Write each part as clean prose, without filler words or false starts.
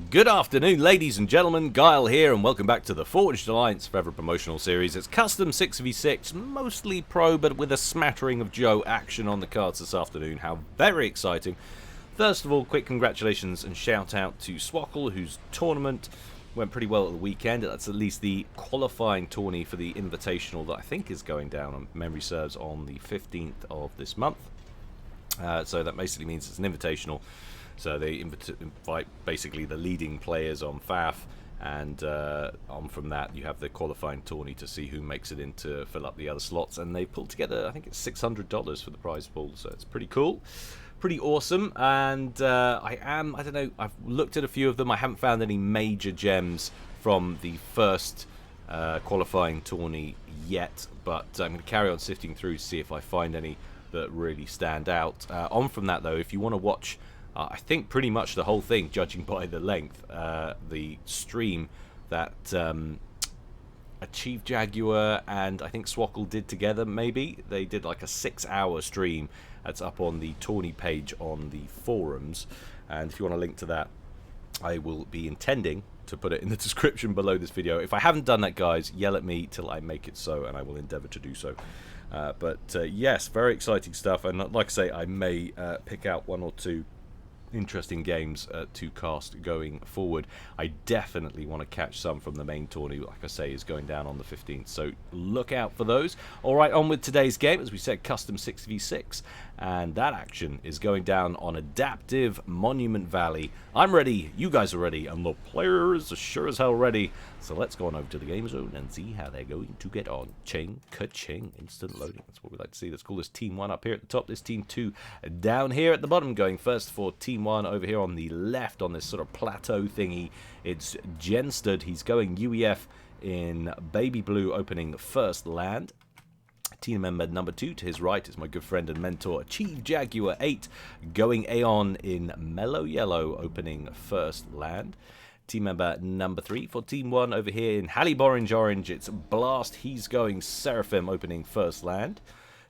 Good afternoon, ladies and gentlemen. Guile here, and welcome back to the Forged Alliance Forever promotional series. It's custom 6v6, mostly pro, but with a smattering of Joe action on the cards this afternoon. How very exciting. First of all, quick congratulations and shout out to Swackle, whose tournament went pretty well at the weekend. That's at least the qualifying tourney for the Invitational that I think is going down, on memory serves, on the 15th of this month. So that basically means it's an Invitational. So they invite basically the leading players on FAF, and on from that you have the qualifying tourney to see who makes it in to fill up the other slots. And they pulled together, I think it's $600 for the prize pool, so it's pretty cool, pretty awesome. And I don't know, I've looked at a few of them. I haven't found any major gems from the first qualifying tourney yet, but I'm going to carry on sifting through to see if I find any that really stand out. On from that though, if you want to watch I think pretty much the whole thing, judging by the length, the stream that Achieve Jaguar and I think Swackle did together, maybe. They did like a 6-hour stream. That's up on the tourney page on the forums. And if you want to link to that, I will be intending to put it in the description below this video. If I haven't done that, guys, yell at me till I make it so, and I will endeavour to do so. Yes, very exciting stuff. And like I say, I may pick out one or two interesting games to cast going forward. I definitely want to catch some from the main tourney, like I say, is going down on the 15th, so look out for those. Alright, on with today's game. As we said, custom 6v6, and that action is going down on Adaptive Monument Valley. I'm ready, you guys are ready, and the players are sure as hell ready. So let's go on over to the game zone and see how they're going to get on. Ching, ka-ching, instant loading. That's what we like to see. Let's call this Team 1 up here at the top, this Team 2 down here at the bottom. Going first for Team 1 over here on the left on this sort of plateau thingy. It's Jenstud. He's going UEF in Baby Blue, opening the first land. Team member number 2 to his right is my good friend and mentor Achieve Jaguar 8, going Aeon in Mellow Yellow, opening first land. Team member number 3 for Team 1 over here in Halib Orange, it's Blast. He's going Seraphim, opening first land.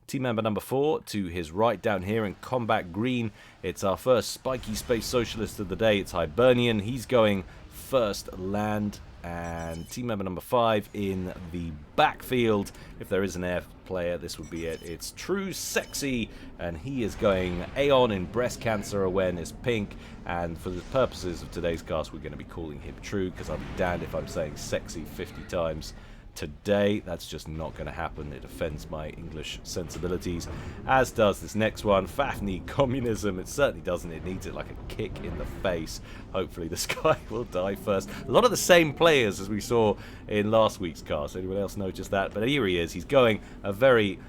Team member number 4 to his right down here in Combat Green, it's our first Spiky Space Socialist of the day. It's Hibernian. He's going first land. And team member number 5 in the backfield, if there is an air player, this would be it. It's True Sexy, and he is going Aeon in Breast Cancer Awareness Pink. And for the purposes of today's cast, we're going to be calling him True, because I'll be damned if I'm saying sexy 50 times today. That's just not going to happen. It offends my English sensibilities, as does this next one. FAF need communism. It certainly doesn't. It needs it like a kick in the face. Hopefully this guy will die first. A lot of the same players as we saw in last week's cast. Anyone else notice that? But here he is. He's going a very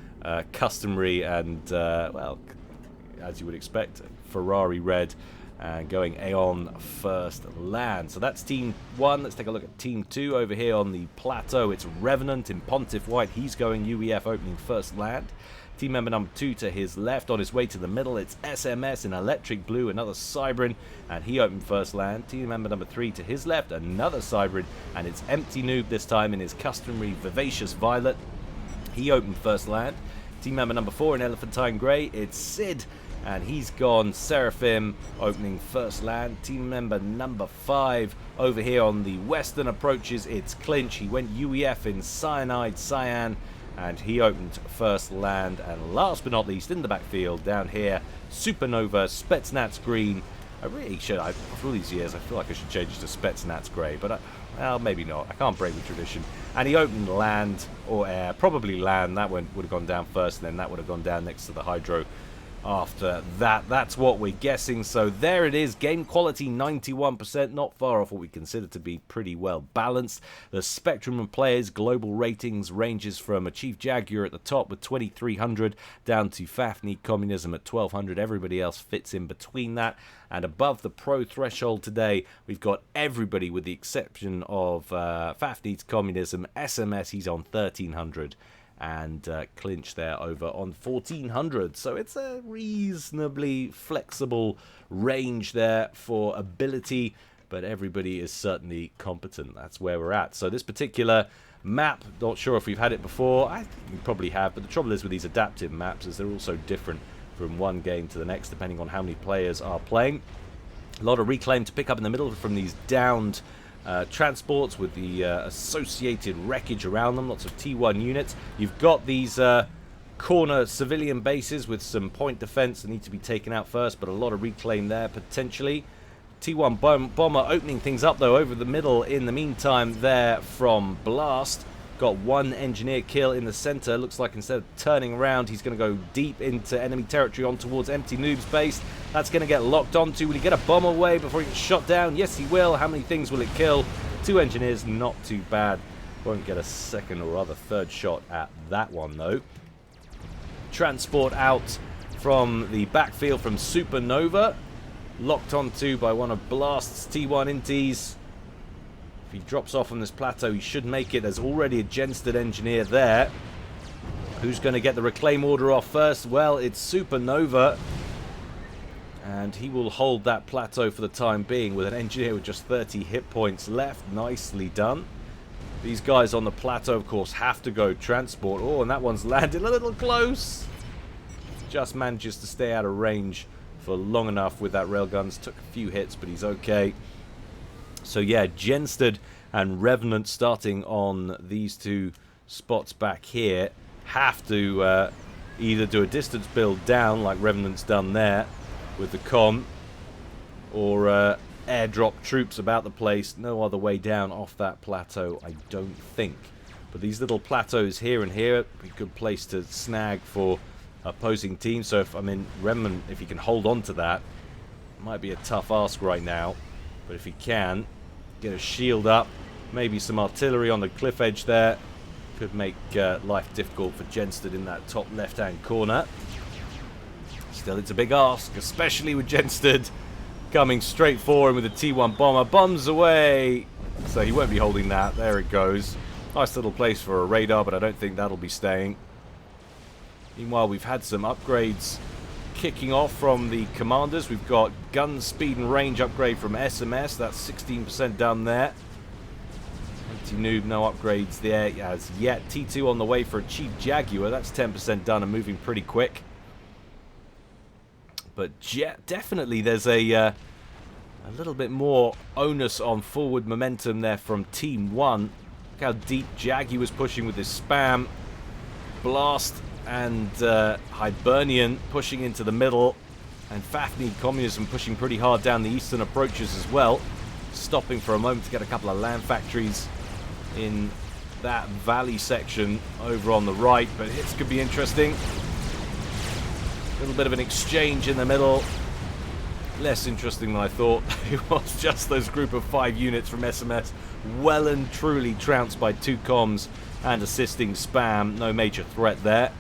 customary and well, as you would expect, Ferrari red, and going Aeon first land. So that's Team 1. Let's take a look at Team 2 over here on the plateau. It's Revenant in Pontiff White. He's going UEF, opening first land. Team member number 2 to his left on his way to the middle, it's SMS in Electric Blue, another Cybrin, and he opened first land. Team member number 3 to his left, another Cybrin, and it's Empty Noob this time in his customary Vivacious Violet. He opened first land. Team member number 4 in Elephantine Grey, it's Sid, and he's gone Seraphim, opening first land. Team member number 5 over here on the western approaches, it's Clinch. He went UEF in Cyanide Cyan, and he opened first land. And last but not least, in the backfield down here, Supernova Spetsnaz Green. I really should, after all these years, I feel like I should change it to Spetsnaz Grey, but well, maybe not. I can't break the tradition. And he opened land or air, probably land. That one would have gone down first, and then that would have gone down next to the Hydro after that. That's what we're guessing. So there it is. Game quality 91%, not far off what we consider to be pretty well balanced. The spectrum of players, global ratings ranges from Achieve Jaguar at the top with 2300 down to FAF Need Communism at 1200. Everybody else fits in between that. And above the pro threshold today, we've got everybody with the exception of FAF Needs Communism. SMS, he's on 1300. And Clinch there over on 1400. So it's a reasonably flexible range there for ability, but everybody is certainly competent. That's where we're at. So this particular map, not sure if we've had it before. I think we probably have, but the trouble is with these adaptive maps is they're also different from one game to the next depending on how many players are playing. A lot of reclaim to pick up in the middle from these downed transports with the associated wreckage around them. Lots of T1 units. You've got these corner civilian bases with some point defense that need to be taken out first, but a lot of reclaim there potentially. T1 bomber opening things up though over the middle in the meantime there from Blast. Got one engineer kill in the center. Looks like instead of turning around, he's going to go deep into enemy territory on towards Empty Noob's base. That's going to get locked onto. Will he get a bomb away before he gets shot down? Yes, he will. How many things will it kill? 2 engineers, not too bad. Won't get a second or rather third shot at that one though. Transport out from the backfield from Supernova. Locked onto by one of Blast's T1 inties. If he drops off on this plateau, he should make it. There's already a Genstead engineer there. Who's going to get the reclaim order off first? Well, it's Supernova. And he will hold that plateau for the time being with an engineer with just 30 hit points left. Nicely done. These guys on the plateau, of course, have to go transport. Oh, and that one's landed a little close. Just manages to stay out of range for long enough with that railguns. Took a few hits, but he's okay. So yeah, Genstead and Revenant starting on these 2 spots back here have to either do a distance build down like Revenant's done there with the comm, or airdrop troops about the place. No other way down off that plateau, I don't think. But these little plateaus here and here, be a good place to snag for opposing teams. So if Revenant, if he can hold on to that, it might be a tough ask right now. But if he can get a shield up, maybe some artillery on the cliff edge there, could make life difficult for Genstead in that top left-hand corner. Still, it's a big ask, especially with Genstead coming straight for him with a T1 bomber. Bombs away! So he won't be holding that. There it goes. Nice little place for a radar, but I don't think that'll be staying. Meanwhile, we've had some upgrades kicking off from the commanders. We've got gun speed and range upgrade from SMS. That's 16% done there. Empty Noob, no upgrades there as yet. T2 on the way for a Chief Jaguar. That's 10% done and moving pretty quick. But definitely there's a little bit more onus on forward momentum there from Team 1. Look how deep Jaguar was pushing with his spam. Blast and Hibernian pushing into the middle, and FAF need communism pushing pretty hard down the eastern approaches as well, stopping for a moment to get a couple of land factories in that valley section over on the right. But hits could be interesting. A little bit of an exchange in the middle. Less interesting than I thought. It was just those group of 5 units from SMS well and truly trounced by 2 comms and assisting spam. No major threat there.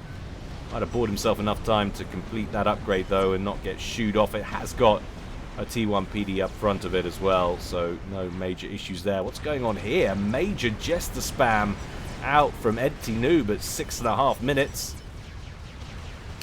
Might have bought himself enough time to complete that upgrade though and not get shooed off. It has got a T1 PD up front of it as well, so no major issues there. What's going on here? Major Jester spam out from Empty Noob at 6.5 minutes.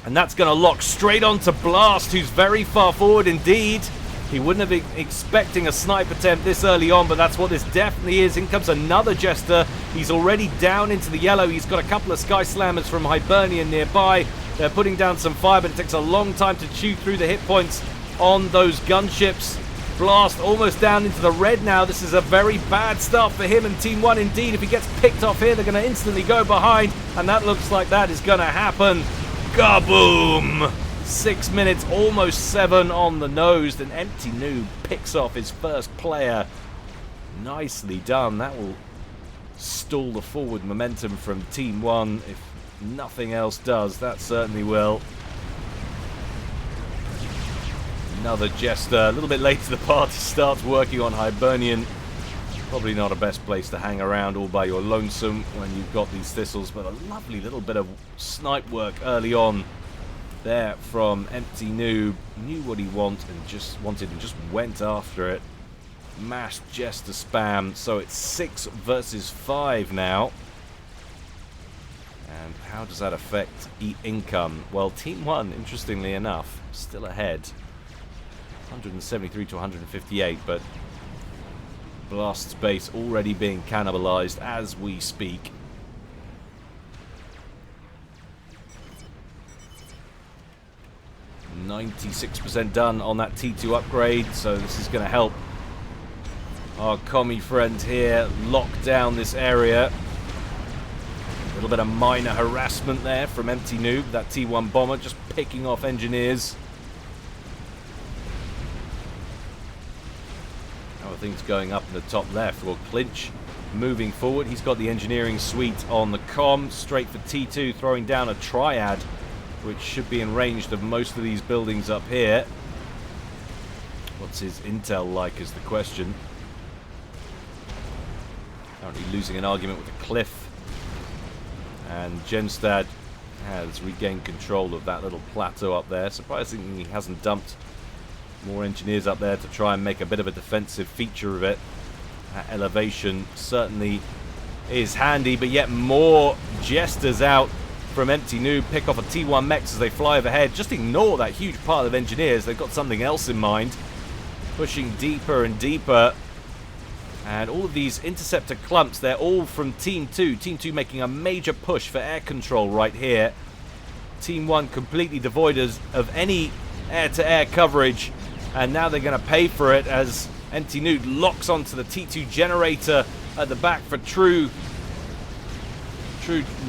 And that's going to lock straight onto Blast, who's very far forward indeed. He wouldn't have been expecting a snipe attempt this early on, but that's what this definitely is. In comes another Jester. He's already down into the yellow. He's got a couple of Sky Slammers from Hibernian nearby. They're putting down some fire, but it takes a long time to chew through the hit points on those gunships. Blast almost down into the red now. This is a very bad start for him and Team 1 indeed. If he gets picked off here, they're going to instantly go behind, and that looks like that is going to happen. Kaboom! 6 minutes, almost 7 on the nose, and Empty Noob picks off his first player. Nicely done. That will stall the forward momentum from Team 1. If nothing else does, that certainly will. Another Jester. A little bit later the party starts working on Hibernian. Probably not a best place to hang around all by your lonesome when you've got these thistles, but a lovely little bit of snipe work early on there from Empty Noob. Knew what he wanted and just went after it. Mashed Jester spam. So it's 6 versus 5 now. And how does that affect income? Well, Team 1, interestingly enough, still ahead. 173 to 158, but Blast's base already being cannibalized as we speak. 96% done on that T2 upgrade, so this is going to help our commie friend here lock down this area. A little bit of minor harassment there from Empty Noob, that T1 bomber just picking off engineers. How are things going up in the top left? Well, Clinch moving forward. He's got the engineering suite on the comm, straight for T2, throwing down a triad, which should be in range of most of these buildings up here. What's his intel like is the question. Currently losing an argument with the cliff. And Genstad has regained control of that little plateau up there. Surprisingly, he hasn't dumped more engineers up there to try and make a bit of a defensive feature of it. That elevation certainly is handy, but yet more jesters out from Empty Noob. Pick off a T1 mechs as they fly overhead. Just ignore that huge part of engineers. They've got something else in mind. Pushing deeper and deeper. And all of these interceptor clumps, they're all from Team 2. Team 2 making a major push for air control right here. Team 1 completely devoid of any air-to-air coverage. And now they're going to pay for it as Empty Noob locks onto the T2 generator at the back for True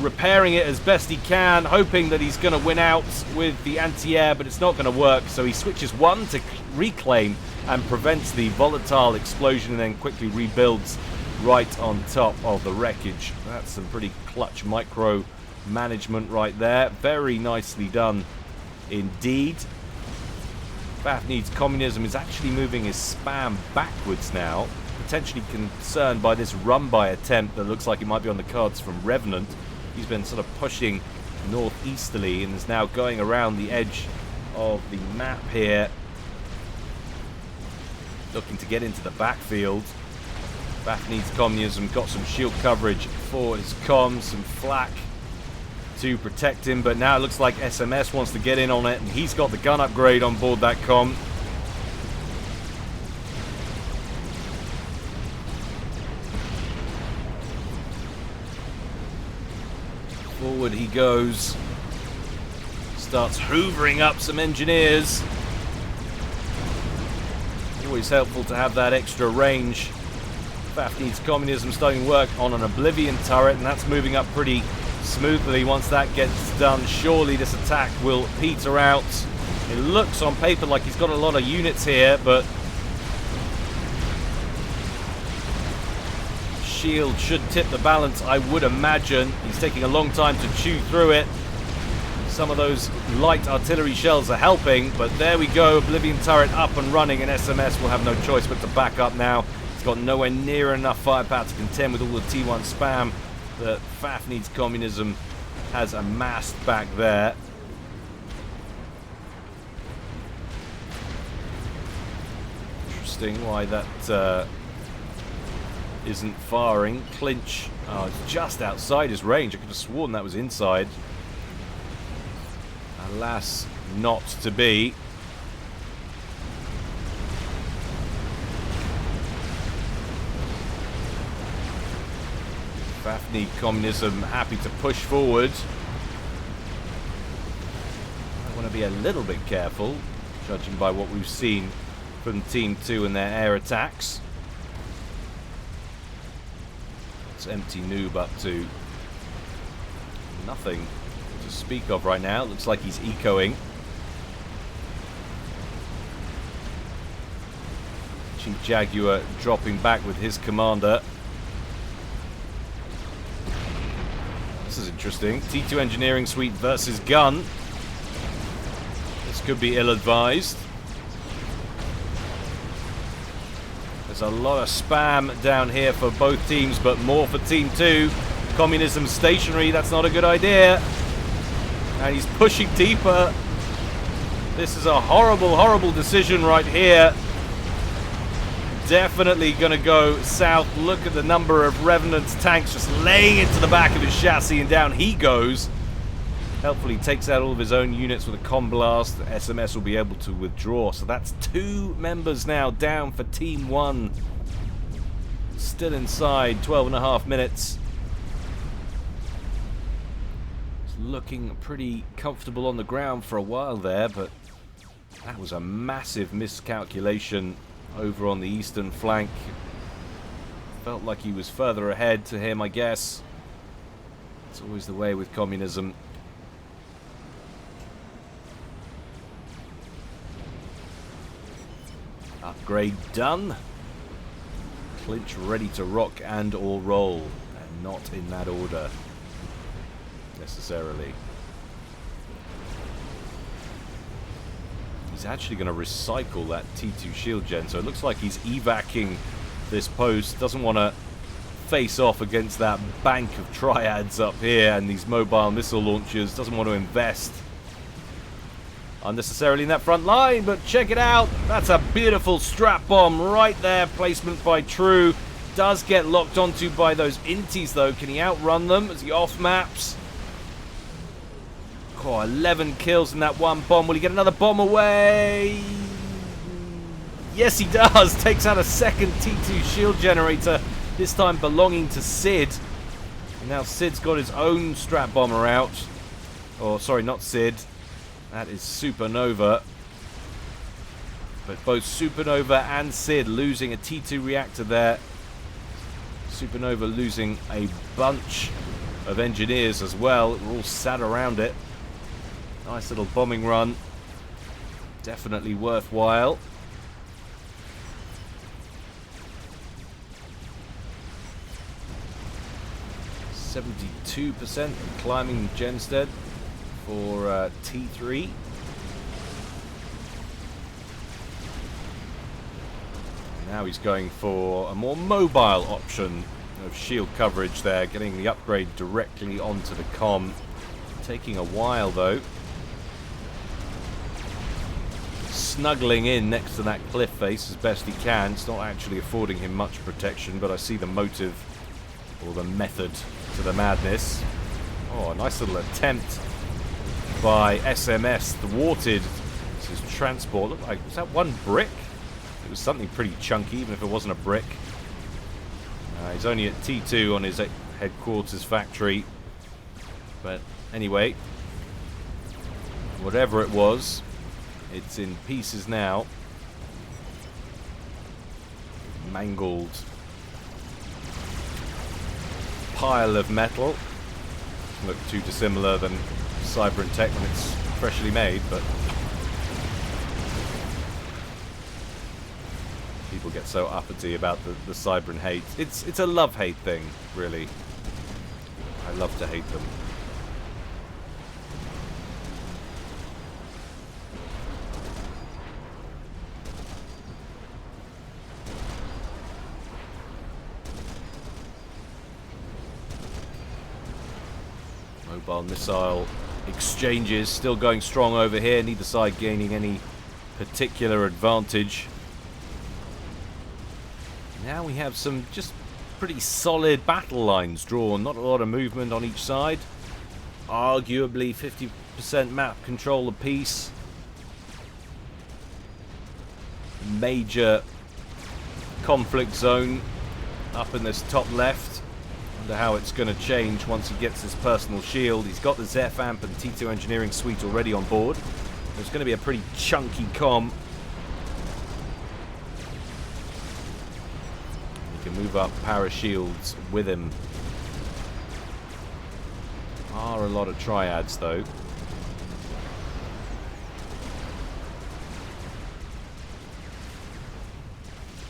repairing it as best he can, hoping that he's going to win out with the anti-air, but it's not going to work. So he switches one to reclaim and prevents the volatile explosion, and then quickly rebuilds right on top of the wreckage. That's some pretty clutch micro management right there. Very nicely done indeed. FAF Needs Communism is actually moving his spam backwards now, potentially concerned by this run-by attempt that looks like it might be on the cards from Revenant. He's been sort of pushing northeasterly and is now going around the edge of the map here, looking to get into the backfield. FAF Needs Communism got some shield coverage for his comms, some flak to protect him, but now it looks like SMS wants to get in on it, and he's got the gun upgrade on board that comm. Forward he goes. Starts hoovering up some engineers. Always helpful to have that extra range. FAF Needs Communism starting work on an Oblivion turret, and that's moving up pretty smoothly. Once that gets done, surely this attack will peter out. It looks on paper like he's got a lot of units here, but shield should tip the balance, I would imagine. He's taking a long time to chew through it. Some of those light artillery shells are helping, but there we go. Oblivion turret up and running, and SMS will have no choice but to back up now. He's got nowhere near enough firepower to contend with all the T1 spam that FAF Needs Communism has amassed back there. Interesting why that isn't firing. Clinch, it's just outside his range. I could have sworn that was inside. Alas, not to be. FAF Need Communism happy to push forward. I want to be a little bit careful, judging by what we've seen from Team 2 and their air attacks. What's Empty Noob up to? Nothing to speak of right now. Looks like he's ecoing. Chief Jaguar dropping back with his commander. This is interesting. T2 Engineering Suite versus Gun. This could be ill-advised. There's a lot of spam down here for both teams, but more for Team 2. Communism stationary, that's not a good idea. And he's pushing deeper. This is a horrible, horrible decision right here. Definitely going to go south. Look at the number of Revenant's tanks just laying into the back of his chassis, and down he goes. Helpfully takes out all of his own units with a comm blast. SMS will be able to withdraw. So that's 2 members now down for Team 1. Still inside, 12.5 minutes. It's looking pretty comfortable on the ground for a while there, but That was a massive miscalculation over on the eastern flank. Felt like he was further ahead to him, I guess. It's always the way with communism. Upgrade done. Clinch ready to rock and or roll. And not in that order, necessarily. He's actually going to recycle that T2 shield gen, so it looks like he's evacing this post. Doesn't want to face off against that bank of triads up here and these mobile missile launchers. Doesn't want to invest unnecessarily in that front line, but check it out. That's a beautiful strap bomb right there. Placement by True. Does get locked onto by those inties though. Can he outrun them? Is he off maps? Oh, 11 kills in that one bomb. Will he get another bomb away? Yes, he does. Takes out a second T2 shield generator, this time belonging to Sid. And now Sid's got his own strap bomber out. Oh, sorry, not Sid. That is Supernova. But both Supernova and Sid losing a T2 reactor there. Supernova losing a bunch of engineers as well. We're all sat around it. Nice little bombing run. Definitely worthwhile. %72% climbing Genstead for T3. Now he's going for a more mobile option of shield coverage there, getting the upgrade directly onto the comm. Taking a while though. Snuggling in next to that cliff face as best he can. It's not actually affording him much protection, but I see the motive or the method to the madness. Oh, a nice little attempt by SMS, thwarted. This is transport. Look like, was that one brick? It was something pretty chunky, even if it wasn't a brick. He's only at T2 on his headquarters factory. But anyway, whatever it was, it's in pieces now. Mangled pile of metal. Doesn't look too dissimilar than Cyber Tech when it's freshly made, but people get so uppity about the Cyber hate. It's a love-hate thing, really. I love to hate them. Mobile missile exchanges still going strong over here. Neither side gaining any particular advantage. Now we have some just pretty solid battle lines drawn. Not a lot of movement on each side. Arguably 50% map control apiece. Major conflict zone up in this top left. Wonder how it's going to change once he gets his personal shield. He's got the Zeph Amp and T2 engineering suite already on board. There's going to be a pretty chunky comm. He can move up power shields with him. Are a lot of triads though.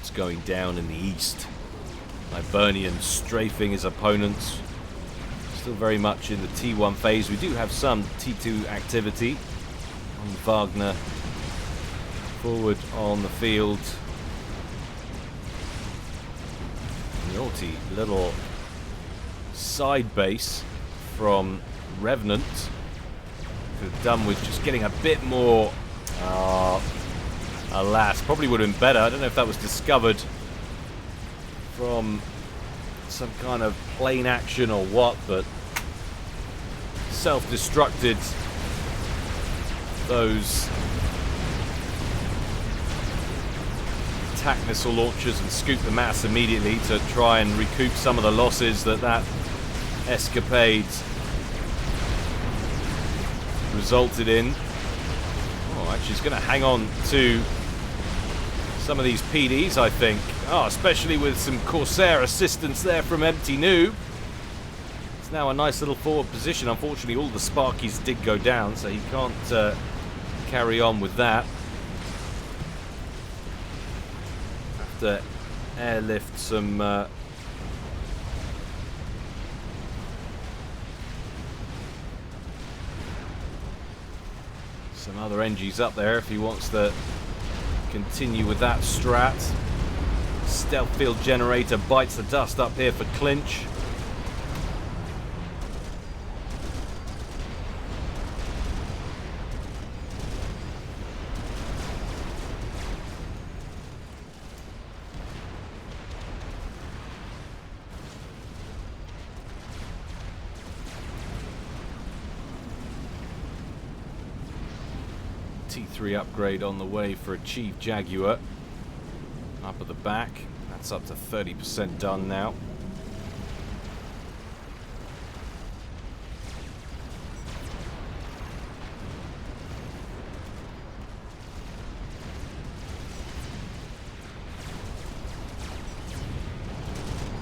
It's going down in the east. Hibernian strafing his opponents. Still very much in the T1 phase. We do have some T2 activity. On Wagner forward on the field. Naughty little side base from Revenant. Could have done with just getting a bit more. Alas, probably would have been better. I don't know if that was discovered from some kind of plane action or what, but self-destructed those attack missile launchers and scoop the mass immediately to try and recoup some of the losses that escapade resulted in. Oh, Actually, he's going to hang on to some of these PDs, I think. Oh, especially with some Corsair assistance there from Empty Noob. It's now a nice little forward position. Unfortunately, all the Sparkies did go down, so he can't carry on with that. Have to airlift some other NGs up there if he wants to continue with that strat. Stealth field generator bites the dust up here for clinch. T3 upgrade on the way for a Chief Jaguar. Up at the back. That's up to 30% done now.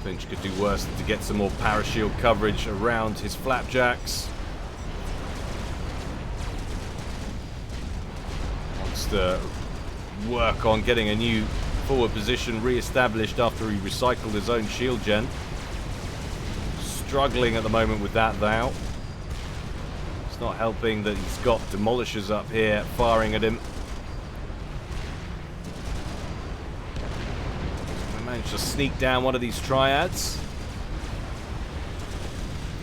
Finch could do worse than to get some more parashield coverage around his flapjacks. To work on getting a new forward position re-established after he recycled his own shield gen. Struggling at the moment with that though. It's not helping that he's got demolishers up here firing at him. I managed to sneak down one of these triads.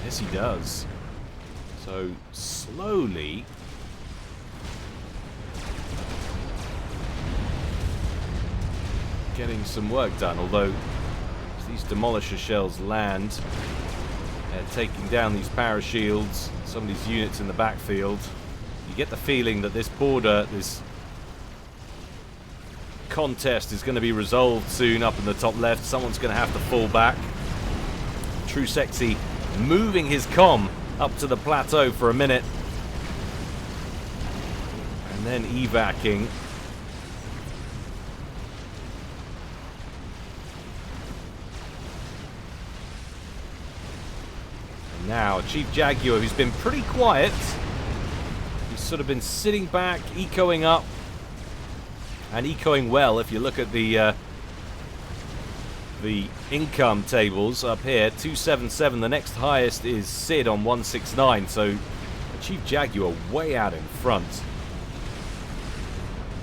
Yes, he does. So slowly getting some work done, although as these demolisher shells land, they're taking down these parashields, some of these units in the backfield. You get the feeling that this border, this contest is going to be resolved soon up in the top left. Someone's going to have to fall back. True Sexy moving his comm up to the plateau for a minute and then evacing. Now, Chief Jaguar, who's been pretty quiet, he's sort of been sitting back, ecoing up, and ecoing well. If you look at the income tables up here, 277. The next highest is Sid on 169. So, Chief Jaguar way out in front.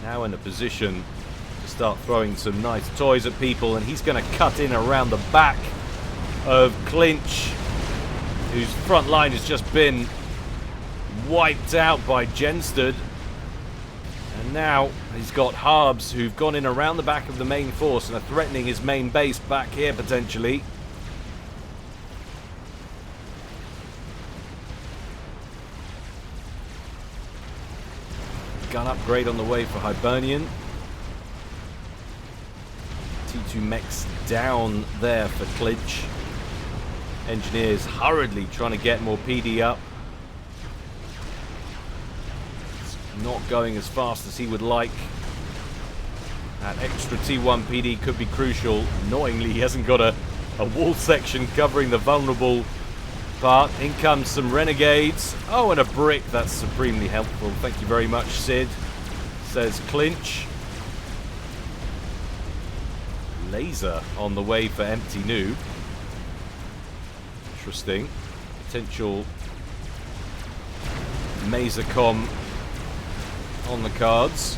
Now in a position to start throwing some nice toys at people, and he's going to cut in around the back of Clinch, whose front line has just been wiped out by Genstead. And now he's got Harbs who've gone in around the back of the main force and are threatening his main base back here potentially. Gun upgrade on the way for Hibernian. T2 mechs down there for Clinch. Engineers hurriedly trying to get more PD up. It's not going as fast as he would like. That extra T1 PD could be crucial. Annoyingly, he hasn't got a wall section covering the vulnerable part. In comes some renegades. Oh, and a brick. That's supremely helpful. Thank you very much, Sid, says Clinch. Laser on the way for Empty Noob. Interesting. Potential Masercom on the cards.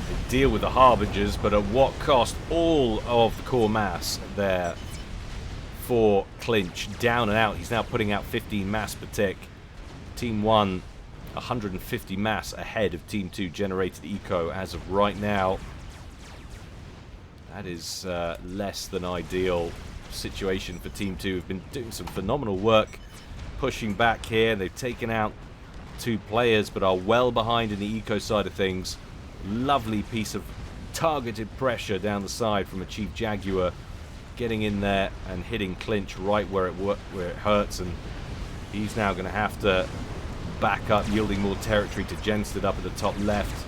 They deal with the Harbingers, but at what cost? All of the core mass there for Clinch. Down and out. He's now putting out 15 mass per tick. Team 1, 150 mass ahead of Team 2 generated eco as of right now. That is less than ideal situation for Team 2. Have been doing some phenomenal work pushing back here. They've taken out 2 players but are well behind in the eco side of things. Lovely piece of targeted pressure down the side from a Chief Jaguar, getting in there and hitting Clinch right where it hurts and He's now going to have to back up, yielding more territory to Jensted up at the top left.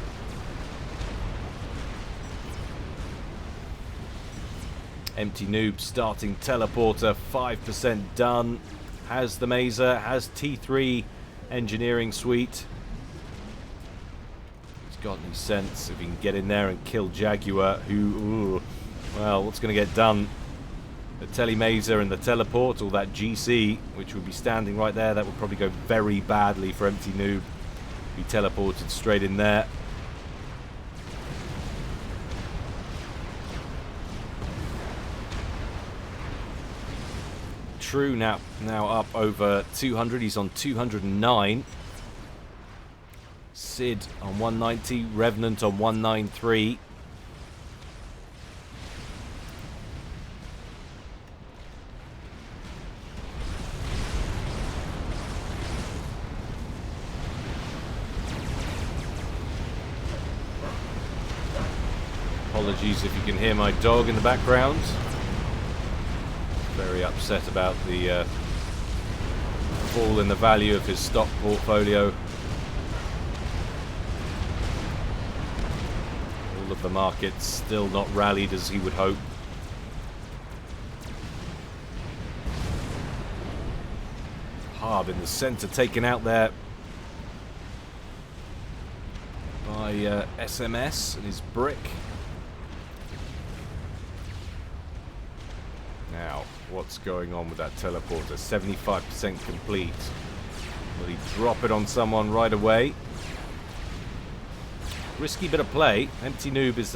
Empty Noob starting teleporter, 5% done. Has the Mazer, has T3 engineering suite. He's got any sense if he can get in there and kill Jaguar, who, well, what's going to get done? The Telemazer and the teleport, or that GC, which would be standing right there, that would probably go very badly for Empty Noob. Be teleported straight in there. True now up over 200. He's on 209. Sid on 190. Revenant on 193. Apologies if you can hear my dog in the background. Very upset about the fall in the value of his stock portfolio. All of the markets still not rallied as he would hope. Harb in the centre, taken out there by SMS and his brick. Now, what's going on with that teleporter? 75% complete. Will he drop it on someone right away? Risky bit of play. Empty Noob is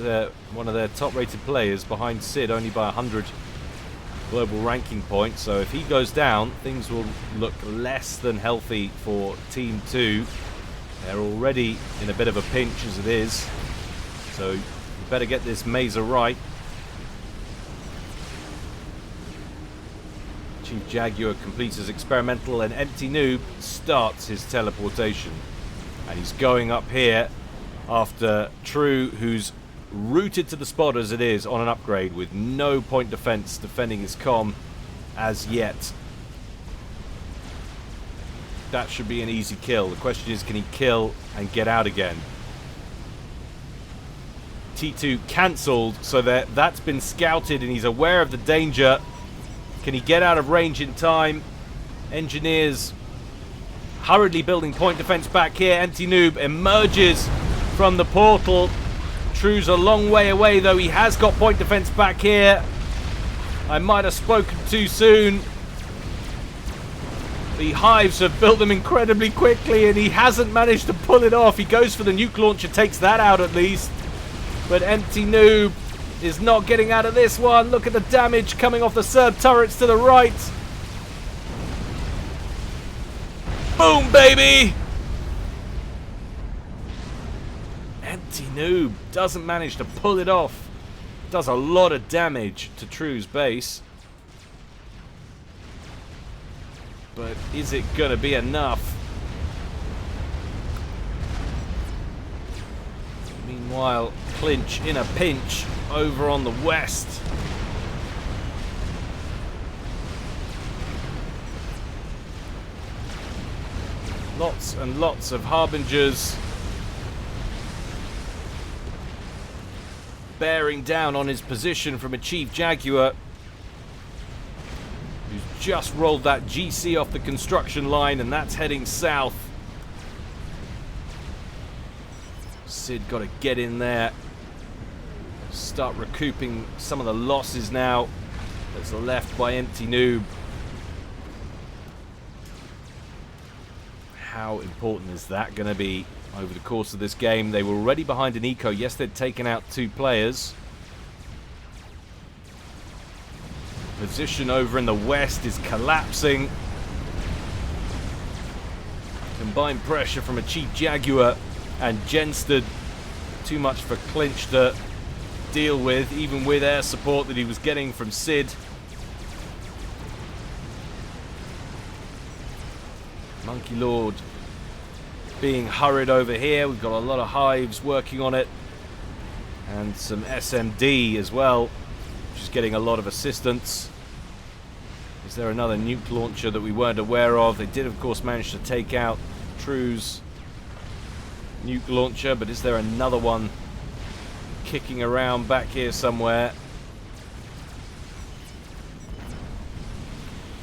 one of their top-rated players, behind Sid only by 100 global ranking points. So if he goes down, things will look less than healthy for Team 2. They're already in a bit of a pinch as it is. So you better get this Mazer right. Chief Jaguar completes his experimental, and Empty Noob starts his teleportation. And he's going up here after True, who's rooted to the spot as it is on an upgrade with no point defense defending his comm as yet. That should be an easy kill. The question is, can he kill and get out again? T2 cancelled, so that's been scouted and he's aware of the danger. Can he get out of range in time? Engineers hurriedly building point defense back here. Empty Noob emerges from the portal. True's a long way away, though. He has got point defense back here. I might have spoken too soon. The Hives have built them incredibly quickly, and he hasn't managed to pull it off. He goes for the nuke launcher, takes that out at least. But Empty Noob is not getting out of this one. Look at the damage coming off the Serb turrets to the right. Boom, baby! Empty Noob doesn't manage to pull it off. Does a lot of damage to True's base. But is it going to be enough? Meanwhile, Clinch in a pinch over on the west. Lots and lots of Harbingers bearing down on his position from a Chief Jaguar who's just rolled that GC off the construction line, and that's heading south. Sid got to get in there, start recouping some of the losses now that's left by Empty Noob. How important is that going to be over the course of this game? They were already behind an eco. Yes, they'd taken out 2 players. Position over in the west is collapsing. Combined pressure from a Chief Jaguar and Jensted. Too much for Clinch to deal with, even with air support that he was getting from Sid. Monkey Lord being hurried over here. We've got a lot of Hives working on it. And some SMD as well, which is getting a lot of assistance. Is there another nuke launcher that we weren't aware of? They did, of course, manage to take out True's nuke launcher, but is there another one kicking around back here somewhere?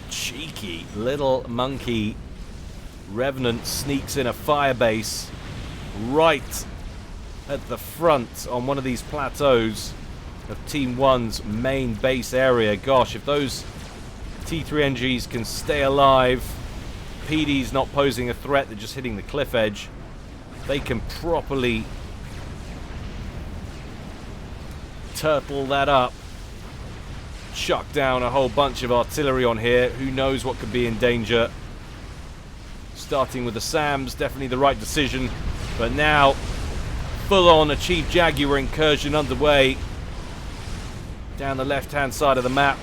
Cheeky little monkey Revenant sneaks in a firebase right at the front on one of these plateaus of Team 1's main base area. Gosh, if those T3NGs can stay alive, PD's not posing a threat, they're just hitting the cliff edge, they can properly turtle that up, chuck down a whole bunch of artillery on here. Who knows what could be in danger. Starting with the SAMs, definitely the right decision, but now full-on Achieve Jaguar incursion underway down the left-hand side of the map.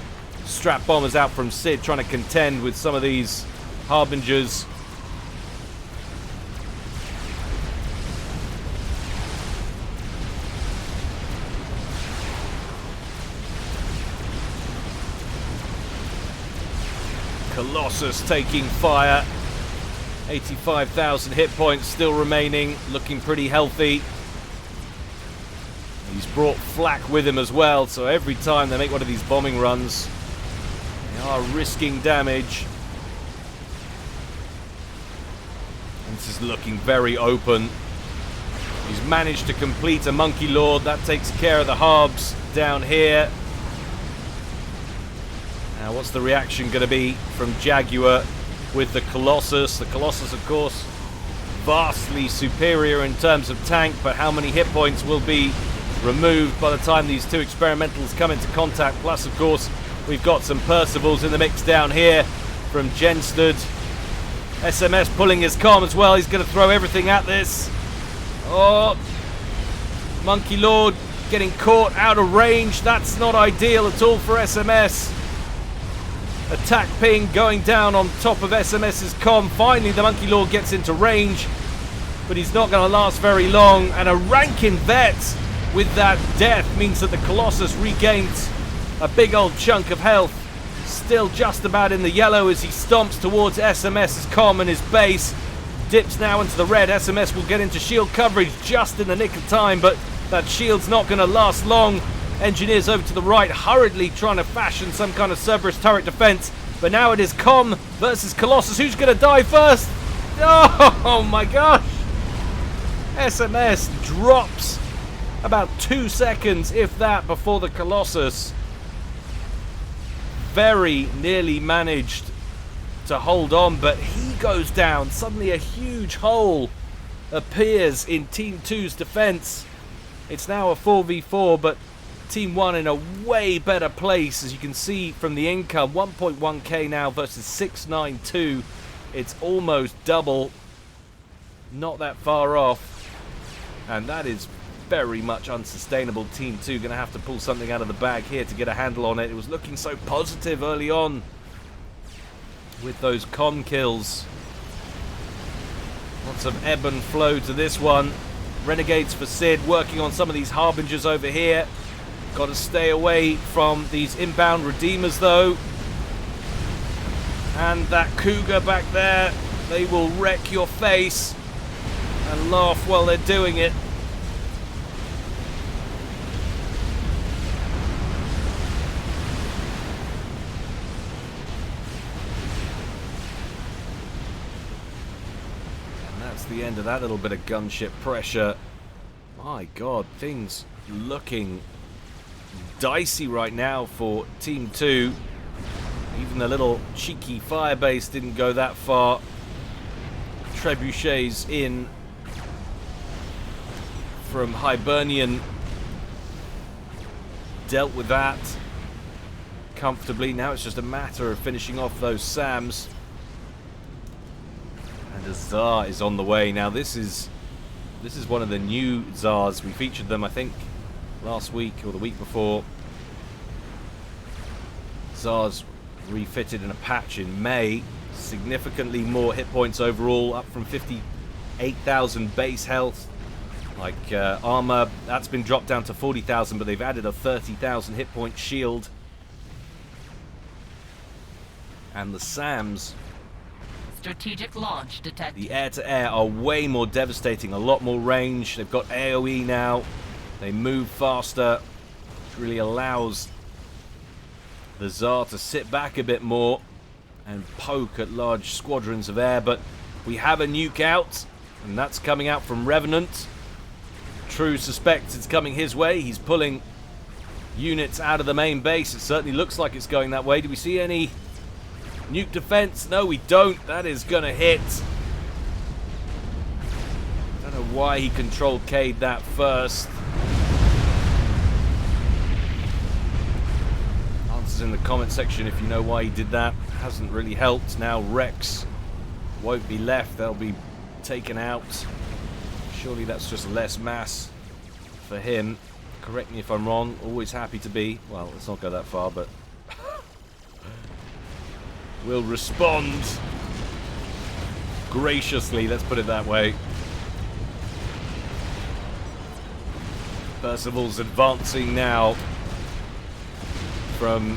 Strap bombers out from Sid trying to contend with some of these Harbingers. Colossus taking fire. 85,000 hit points still remaining, looking pretty healthy. He's brought flak with him as well, so every time they make one of these bombing runs, they are risking damage. And this is looking very open. He's managed to complete a Monkey Lord. That takes care of the Harbs down here. Now, what's the reaction going to be from Jaguar with the Colossus? The Colossus, of course, vastly superior in terms of tank, but how many hit points will be removed by the time these two experimentals come into contact? Plus, of course, we've got some Percivals in the mix down here from Jensted. SMS pulling his comm as well. He's going to throw everything at this. Oh, Monkey Lord getting caught out of range. That's not ideal at all for SMS. Attack ping going down on top of SMS's comm. Finally, the Monkey Lord gets into range, but he's not going to last very long. And a Rankin vet with that death means that the Colossus regains a big old chunk of health. Still just about in the yellow as he stomps towards SMS's comm and his base. Dips now into the red. SMS will get into shield coverage just in the nick of time, but that shield's not going to last long. Engineers over to the right hurriedly trying to fashion some kind of Cerberus turret defense, but now it is comm versus Colossus. Who's going to die first? Oh my gosh! SMS drops about 2 seconds, if that, before the Colossus very nearly managed to hold on, but he goes down. Suddenly a huge hole appears in Team 2's defense. It's now a 4v4, but Team 1 in a way better place, as you can see from the income. 1.1k now versus 692. It's almost double. Not that far off. And that is very much unsustainable. Team 2 going to have to pull something out of the bag here to get a handle on it. It was looking so positive early on with those comm kills. Lots of ebb and flow to this one. Renegades for Sid working on some of these Harbingers over here. Got to stay away from these inbound Redeemers though. And that Cougar back there, they will wreck your face and laugh while they're doing it. And that's the end of that little bit of gunship pressure. My God, things looking dicey right now for Team 2. Even the little cheeky firebase didn't go that far. Trebuchets in from Hibernian dealt with that comfortably. Now it's just a matter of finishing off those SAMs. And a Tsar is on the way. Now this is one of the new Tsars. We featured them, I think, last week or the week before. Tsars refitted in a patch in May. Significantly more hit points overall, up from 58,000 base health. Like armor, that's been dropped down to 40,000, but they've added a 30,000 hit point shield. And the SAMs, Strategic launch detected. the air-to-air, are way more devastating, a lot more range. They've got AoE now. They move faster, which really allows the Tsar to sit back a bit more and poke at large squadrons of air. But we have a nuke out, and that's coming out from Revenant. True suspects it's coming his way. He's pulling units out of the main base. It certainly looks like it's going that way. Do we see any nuke defense? No, we don't. That is going to hit. Don't know why he controlled Cade that first. Answers in the comment section if you know why he did that. Hasn't really helped. Now Rex won't be left. They'll be taken out. Surely that's just less mass for him. Correct me if I'm wrong. Always happy to be. Well, let's not go that far, but will respond graciously, let's put it that way. Percival's advancing now from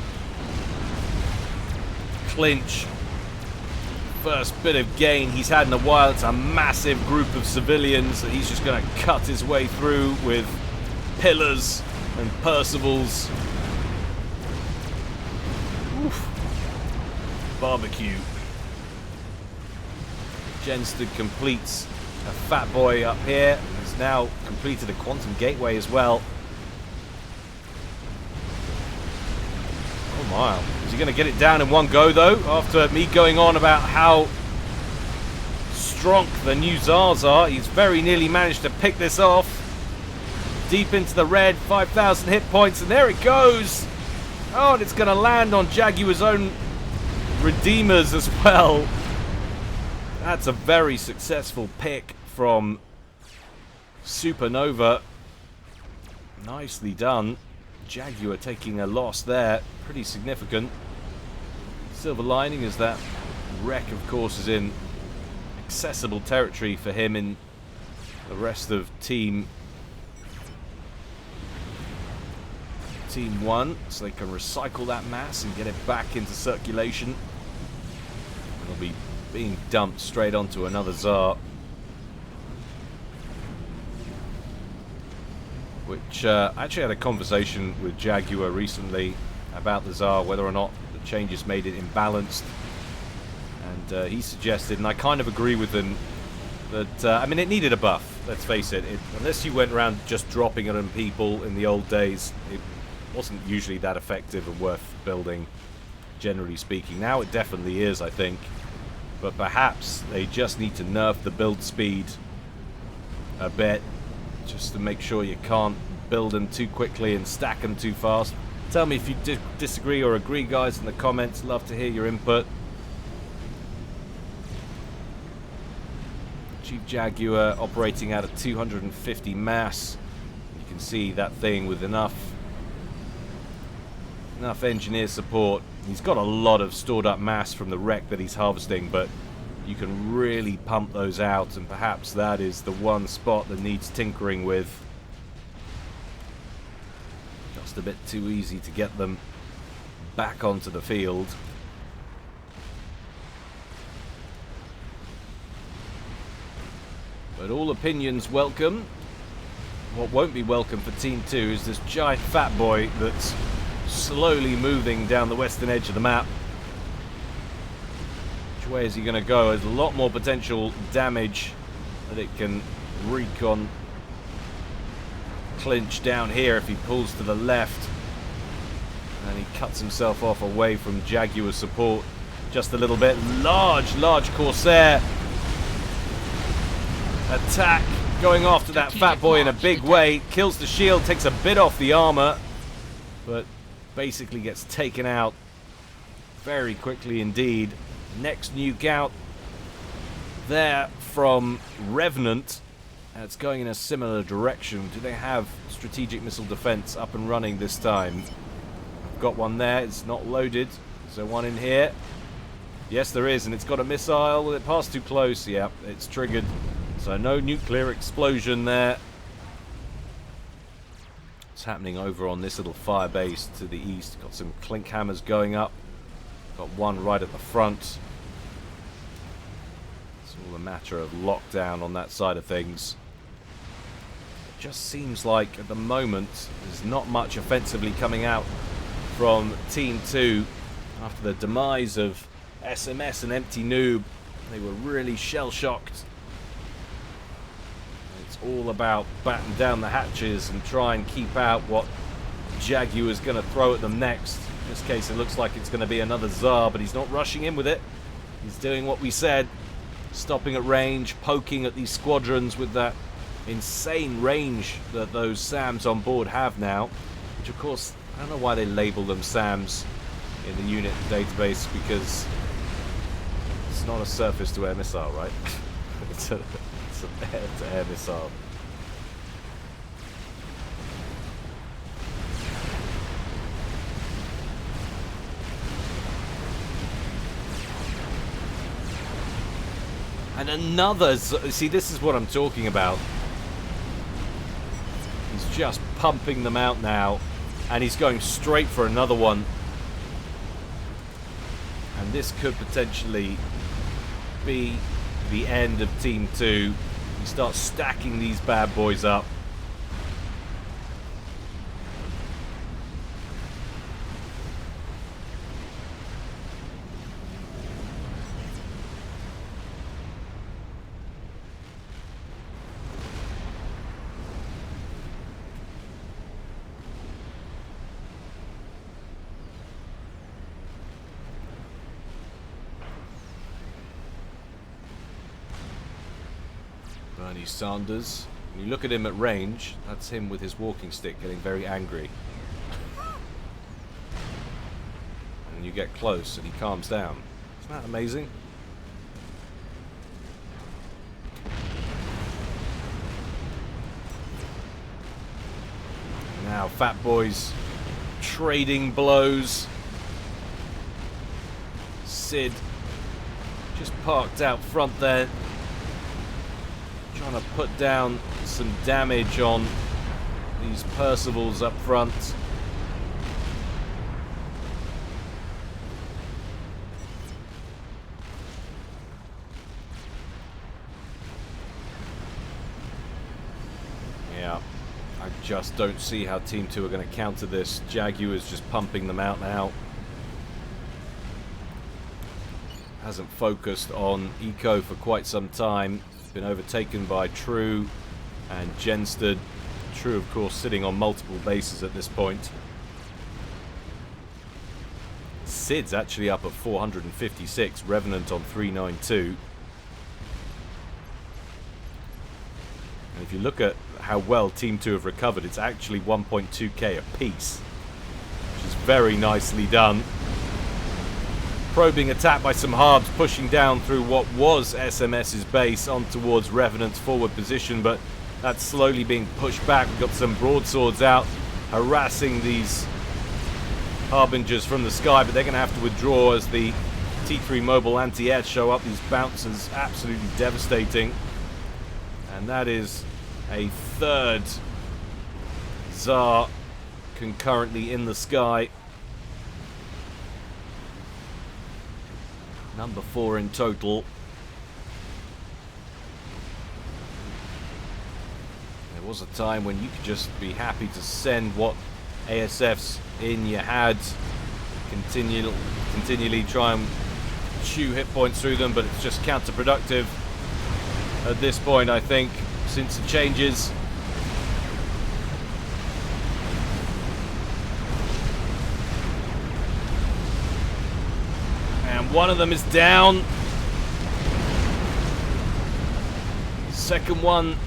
clinch. First bit of gain he's had in a while. It's a massive group of civilians that he's just going to cut his way through with pillars and Percivals. Oof. Barbecue. Jensted completes a fat boy up here. Has now completed a quantum gateway as well. Oh my. Is he going to get it down in one go though? After me going on about how strong the new Tsars are, he's very nearly managed to pick this off. Deep into the red, 5,000 hit points, and there it goes. Oh, and it's going to land on Jaguar's own Redeemers as well. That's a very successful pick from Supernova. Nicely done. Jaguar taking a loss there, pretty significant. Silver lining is that Wreck, of course, is in accessible territory for him in the rest of Team 1, so they can recycle that mass and get it back into circulation. It'll be being dumped straight onto another Tsar. Which I actually had a conversation with Jaguar recently about the Tsar, whether or not the changes made it imbalanced. And he suggested, and I kind of agree with him, that, I mean, it needed a buff, let's face it. Unless you went around just dropping it on people in the old days, it wasn't usually that effective and worth building, generally speaking. Now it definitely is, I think. But perhaps they just need to nerf the build speed a bit, just to make sure you can't build them too quickly and stack them too fast. Tell me if you disagree or agree, guys, in the comments. Love to hear your input. Chief Jaguar operating out of 250 mass. You can see that thing with enough engineer support. He's got a lot of stored up mass from the wreck that he's harvesting, but you can really pump those out, and perhaps that is the one spot that needs tinkering with. Just a bit too easy to get them back onto the field. But all opinions welcome. What won't be welcome for Team 2 is this giant fat boy that's slowly moving down the western edge of the map. Which way is he going to go? There's a lot more potential damage that it can wreak on Clinch down here if he pulls to the left. And he cuts himself off away from Jaguar support just a little bit. Large Corsair attack going after that fat boy in a big way. Kills the shield, takes a bit off the armor, but basically gets taken out very quickly indeed. Next nuke out there from Revenant. It's going in a similar direction. Do they have strategic missile defense up and running this time? I've got one there. It's not loaded. Is there one in here? Yes, there is, and it's got a missile. Will it pass too close? Yeah, it's triggered. So no nuclear explosion there. What's happening over on this little fire base to the east? Got some clink hammers going up Got one right at the front. It's all a matter of lockdown on that side of things. It just seems like at the moment there's not much offensively coming out from Team 2 after the demise of SMS and Empty Noob. They were really shell-shocked. It's all about batten down the hatches and try and keep out what Jaguar's going to throw at them next. In this case, it looks like it's going to be another Tsar, but he's not rushing in with it. He's doing what we said, stopping at range, poking at these squadrons with that insane range that those SAMs on board have now, which of course, I don't know why they label them SAMs in the unit database, because it's not a surface-to-air missile, right? It's an air-to-air missile. And another... See, this is what I'm talking about. He's just pumping them out now. And he's going straight for another one. And this could potentially be the end of Team 2. You start stacking these bad boys up. Bernie Sanders. When you look at him at range, that's him with his walking stick getting very angry. And you get close and he calms down. Isn't that amazing? Now Fat Boys trading blows. Sid just parked out front there, trying to put down some damage on these Percivals up front. Yeah, I just don't see how Team 2 are going to counter this. Jaguar's just pumping them out now. Hasn't focused on Eco for quite some time. Been overtaken by True and Genstead. True, of course, sitting on multiple bases at this point. Sid's actually up at 456, Revenant on 392. And if you look at how well Team 2 have recovered, it's actually 1.2k apiece, which is very nicely done. Probing attack by some Harbs, pushing down through what was SMS's base on towards Revenant's forward position, but that's slowly being pushed back. We've got some broadswords out, harassing these Harbingers from the sky, but they're going to have to withdraw as the T3 mobile anti-air show up. These bouncers absolutely devastating. And that is a third Tsar concurrently in the sky. Number 4 in total. There was a time when you could just be happy to send what ASFs in you had. Continually try and chew hit points through them, but it's just counterproductive at this point, I think, since the changes. One of them is down. Second one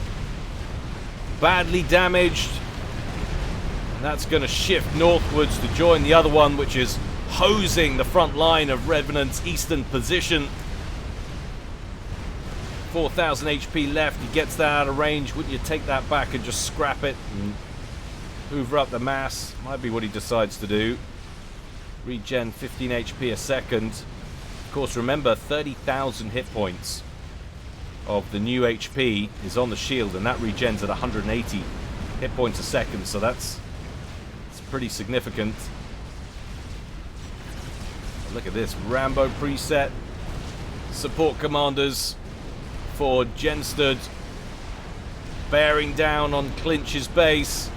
badly damaged. And that's going to shift northwards to join the other one, which is hosing the front line of Revenant's eastern position. 4,000 HP left. He gets that out of range. Wouldn't you take that back and just scrap it and hoover up the mass? Might be what he decides to do. Regen 15 HP a second. Of course, remember, 30,000 hit points of the new HP is on the shield, and that regens at 180 hit points a second, so it's pretty significant. Look at this Rambo preset. Support commanders for Jenstud bearing down on Clinch's base.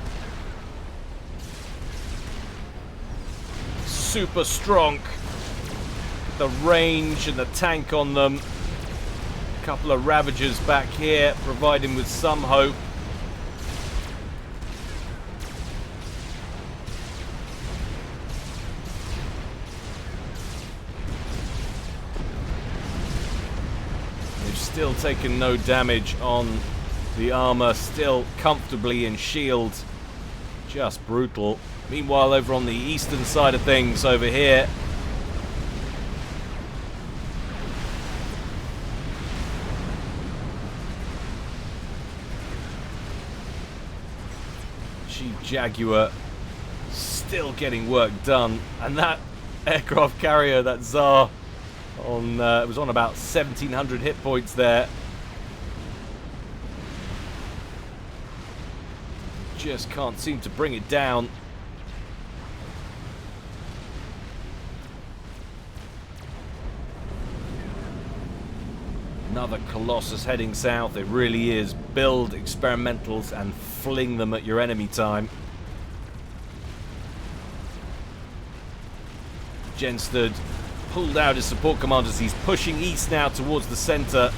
Super strong. The range and the tank on them. A couple of Ravagers back here, providing with some hope. They've still taken no damage on the armor, still comfortably in shield. Just brutal. Meanwhile, over on the eastern side of things, over here, Chief Jaguar still getting work done, and that aircraft carrier, that Tsar, on it was on about 1,700 hit points there. Just can't seem to bring it down. Another Colossus heading south. It really is. Build experimentals and fling them at your enemy time. Jenstud pulled out his support commanders. He's pushing east now towards the center.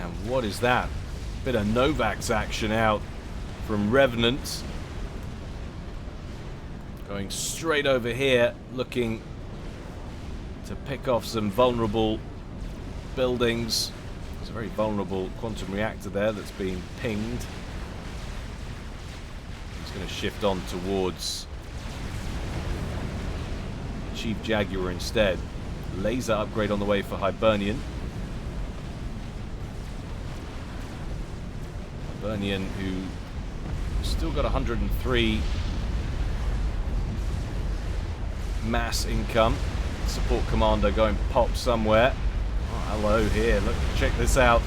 And what is that? Bit of Novax action out from Revenant. Going straight over here, looking to pick off some vulnerable buildings. There's a very vulnerable quantum reactor there that's being pinged. He's going to shift on towards Chief Jaguar instead. Laser upgrade on the way for Hibernian. Hibernian, who still got 103 mass income. Support commander going pop somewhere. Oh, hello here. Look, check this out.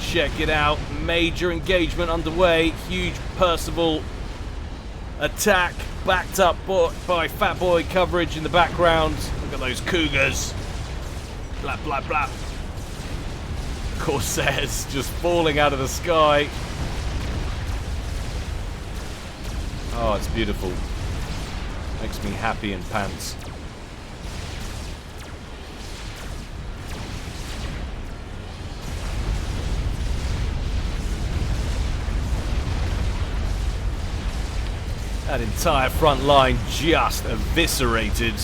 Check it out. Major engagement underway. Huge Percival attack backed up by Fat Boy coverage in the background. Look at those Cougars. Blap, blap, blap. Corsairs just falling out of the sky. Oh, it's beautiful. Makes me happy in pants. That entire front line just eviscerated.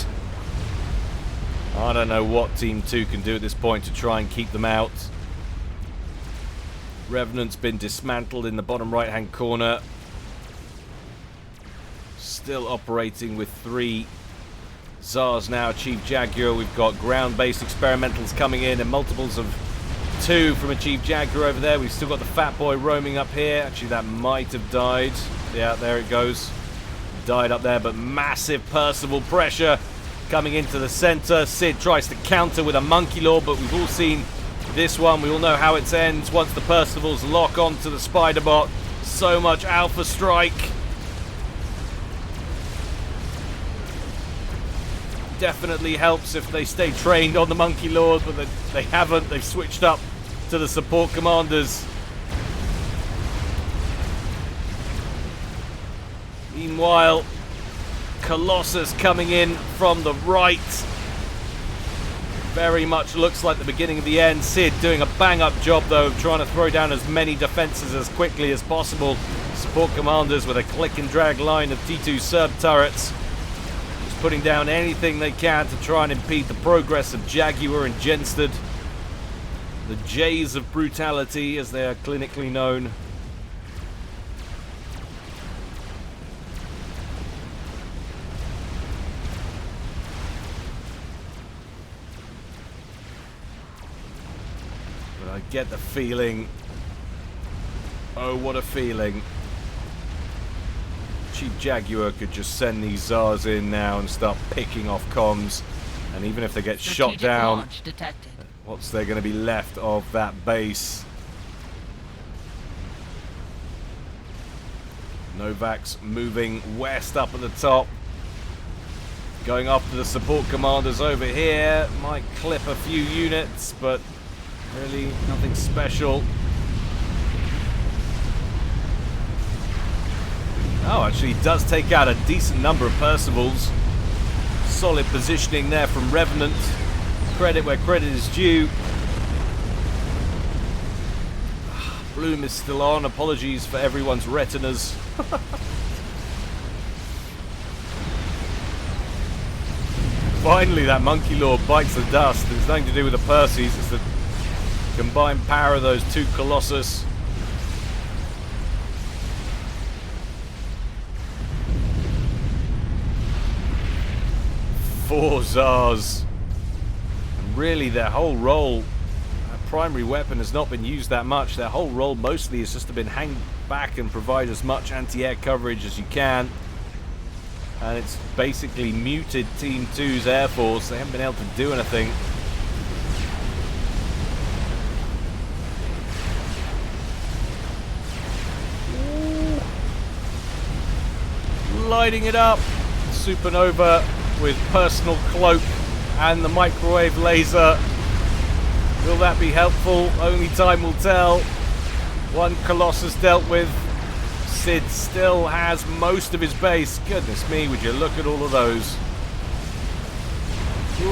I don't know what Team 2 can do at this point to try and keep them out. Revenant's been dismantled in the bottom right hand corner. Still operating with 3 Tsars now. Chief Jaguar, we've got ground-based experimentals coming in and multiples of 2 from a Chief Jaguar over there. We've still got the Fat Boy roaming up here. Actually, that might have died. Yeah, there it goes. Died up there, but massive Percival pressure coming into the center. Sid tries to counter with a Monkey Law, but we've all seen this one. We all know how it ends once the Percivals lock onto the Spiderbot. So much Alpha Strike. Definitely helps if they stay trained on the Monkey Lord, but they haven't. They've switched up to the support commanders. Meanwhile, Colossus coming in from the right. Very much looks like the beginning of the end. Sid doing a bang-up job, though, of trying to throw down as many defenses as quickly as possible. Support commanders with a click-and-drag line of T2 Serb turrets. Putting down anything they can to try and impede the progress of Jaguar and Jenstud. The Jays of brutality, as they are clinically known. But I get the feeling, oh what a feeling, Chief Jaguar could just send these Tsars in now and start picking off comms, and even if they get shot down, what's there going to be left of that base? Novak's moving west up at the top. Going after the support commanders over here. Might clip a few units, but really nothing special. Oh, actually he does take out a decent number of Percivals. Solid positioning there from Revenant. Credit where credit is due. Bloom is still on. Apologies for everyone's retinas. Finally, that Monkey Lord bites the dust. It's nothing to do with the Percys. It's the combined power of those two Colossus. Four Zars. And really, their whole role, their primary weapon has not been used that much. Their whole role mostly is just to been hang back and provide as much anti-air coverage as you can. And it's basically muted Team 2's Air Force. They haven't been able to do anything. Ooh. Lighting it up. Supernova with personal cloak and the microwave laser. Will that be helpful? Only time will tell. One Colossus dealt with. Sid still has most of his base. Goodness me, would you look at all of those.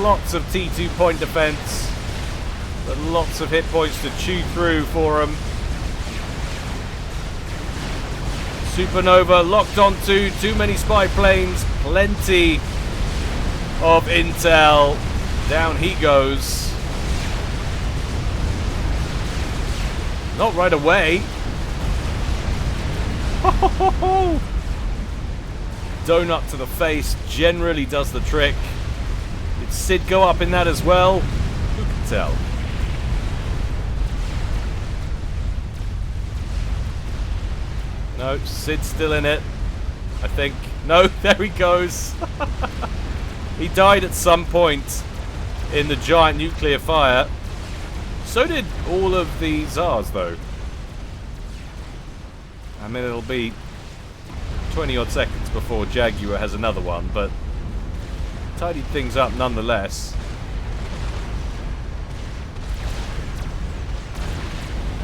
Lots of T2 point defense, but lots of hit points to chew through for him. Supernova locked onto too many spy planes. Plenty of intel. Down he goes. Not right away. Donut to the face generally does the trick. Did Sid go up in that as well? Who can tell? No, Sid's still in it, I think. No, there he goes. He died at some point in the giant nuclear fire. So did all of the Zars, though. I mean, it'll be 20 odd seconds before Jaguar has another one, but tidied things up nonetheless.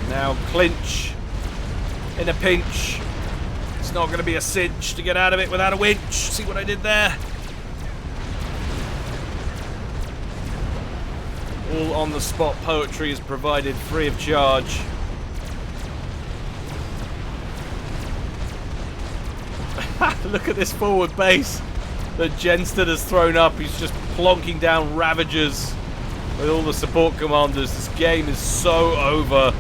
Now clinch in a pinch. It's not going to be a cinch to get out of it without a winch. See what I did there? All on the spot poetry is provided free of charge. Look at this forward base that Jenston has thrown up. He's just plonking down Ravagers with all the support commanders. This game is so over.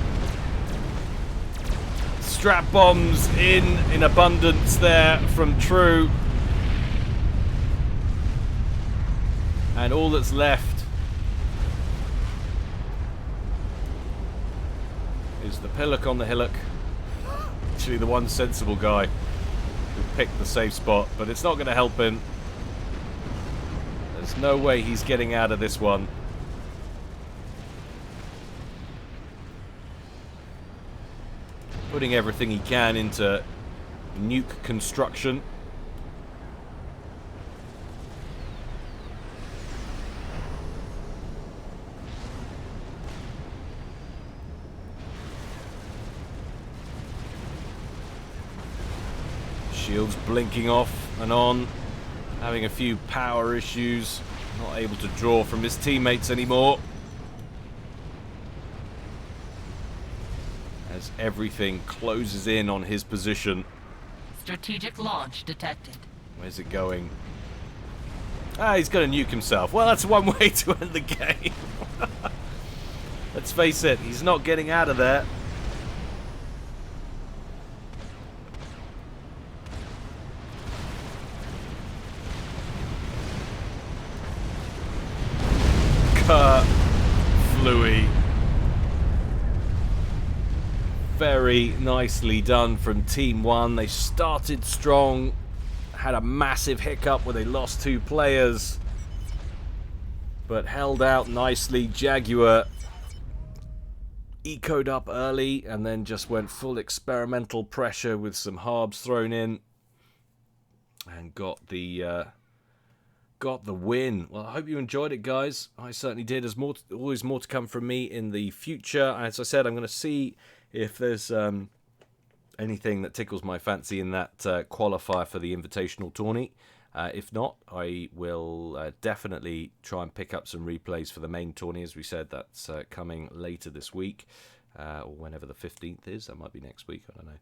Strap bombs in abundance there from True. And all that's left is the pillock on the hillock. Actually, the one sensible guy who picked the safe spot, but it's not going to help him. There's no way he's getting out of this one. Putting everything he can into nuke construction. Shields blinking off and on, having a few power issues, not able to draw from his teammates anymore. As everything closes in on his position. Strategic launch detected. Where's it going? Ah, he's going to nuke himself. Well, that's one way to end the game. Let's face it, he's not getting out of there. Fluey. Very nicely done from Team 1. They started strong, had a massive hiccup where they lost 2 players, but held out nicely. Jaguar ecoed up early and then just went full experimental pressure with some harbs thrown in and got the win. Well, I hope you enjoyed it, guys. I certainly did. There's always more to come from me in the future. As I said, I'm going to see if there's anything that tickles my fancy in that qualifier for the invitational tourney. If not, I will definitely try and pick up some replays for the main tourney. As we said, that's coming later this week, or whenever the 15th is. That might be next week. I don't know.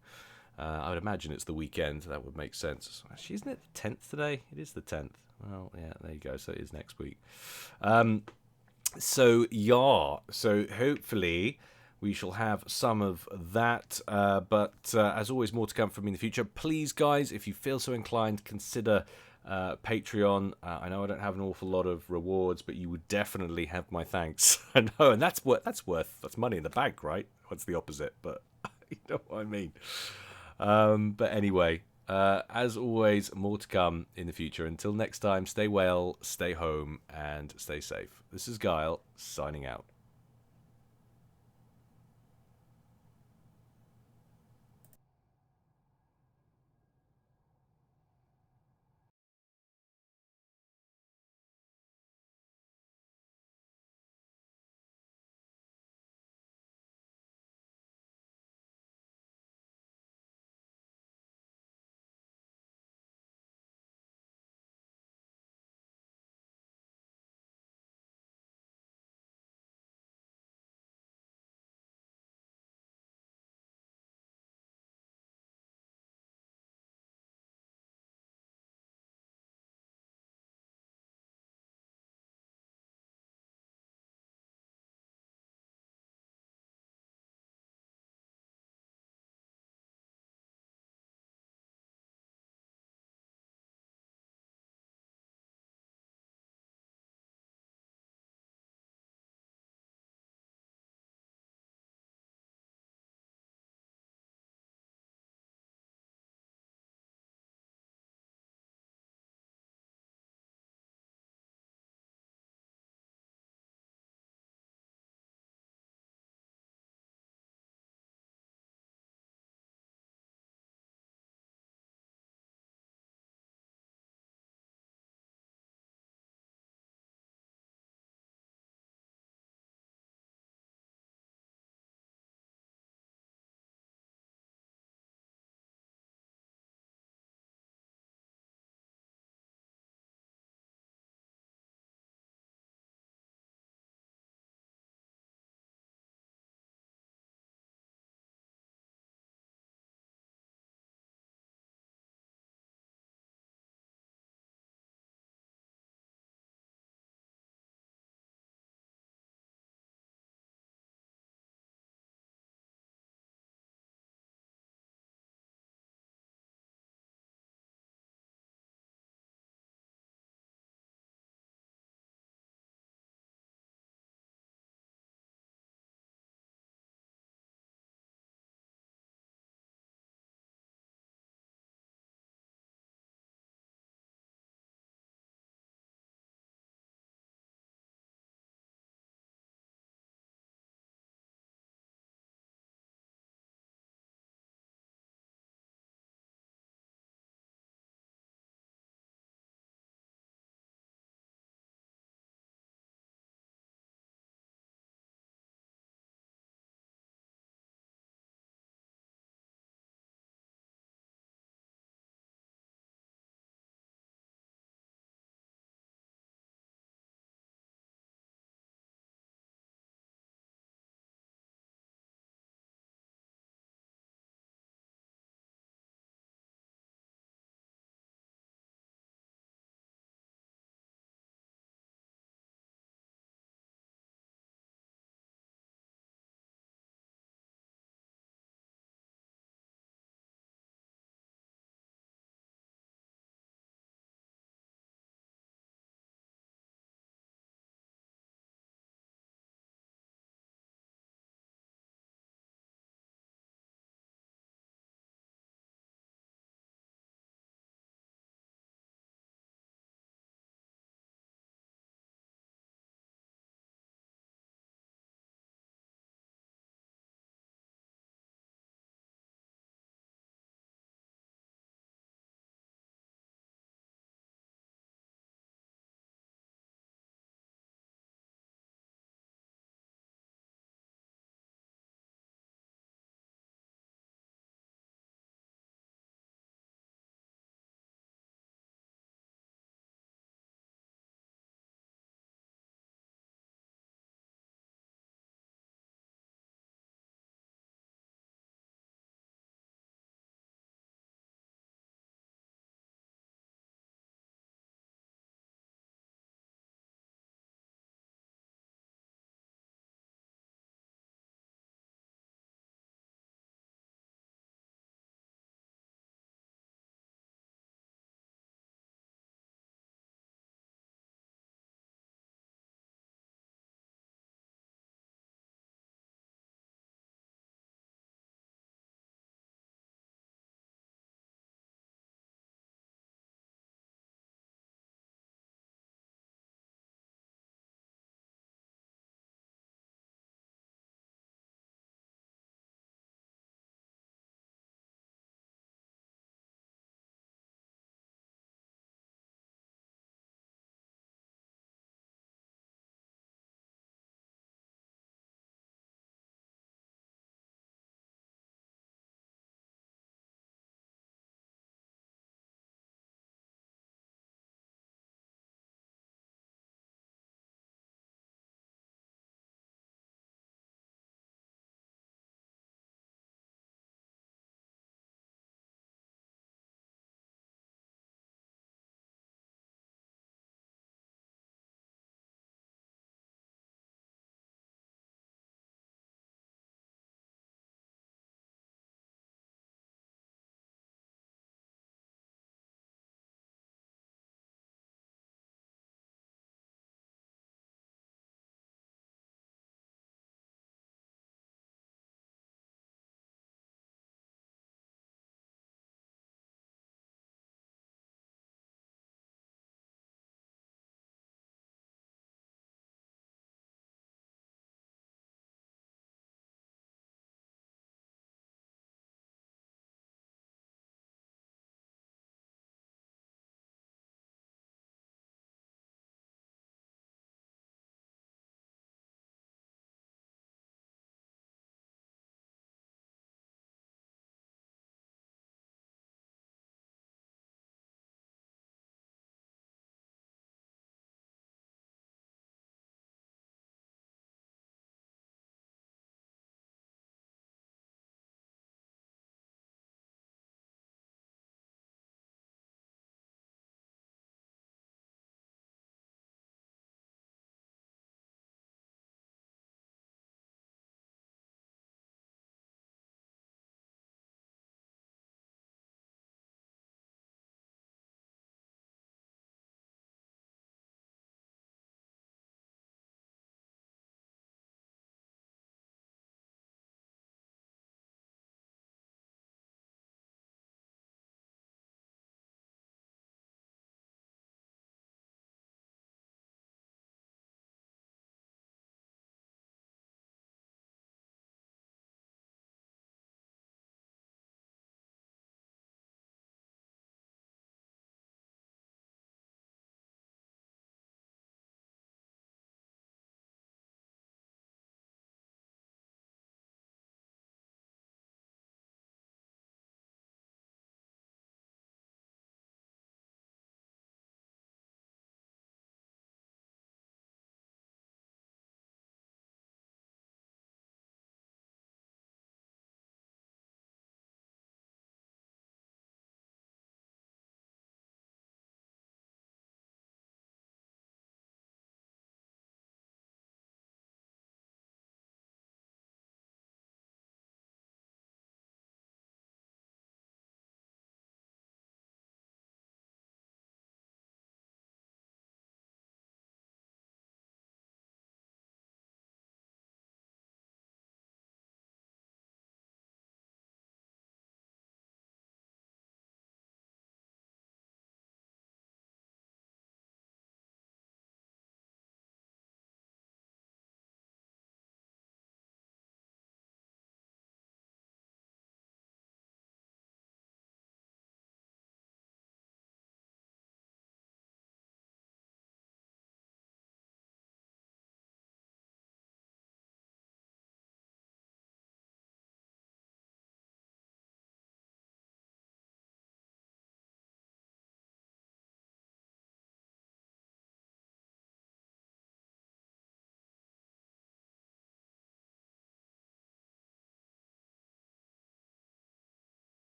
I would imagine it's the weekend. That would make sense. Actually, isn't it the 10th today? It is the 10th. Well, yeah, there you go. So it is next week. So hopefully we shall have some of that. But as always, more to come from me in the future. Please, guys, if you feel so inclined, consider Patreon. I know I don't have an awful lot of rewards, but you would definitely have my thanks. I know, and that's money in the bank, right? What's the opposite? But you know what I mean. But anyway, as always, more to come in the future. Until next time, stay well, stay home, and stay safe. This is Guile, signing out.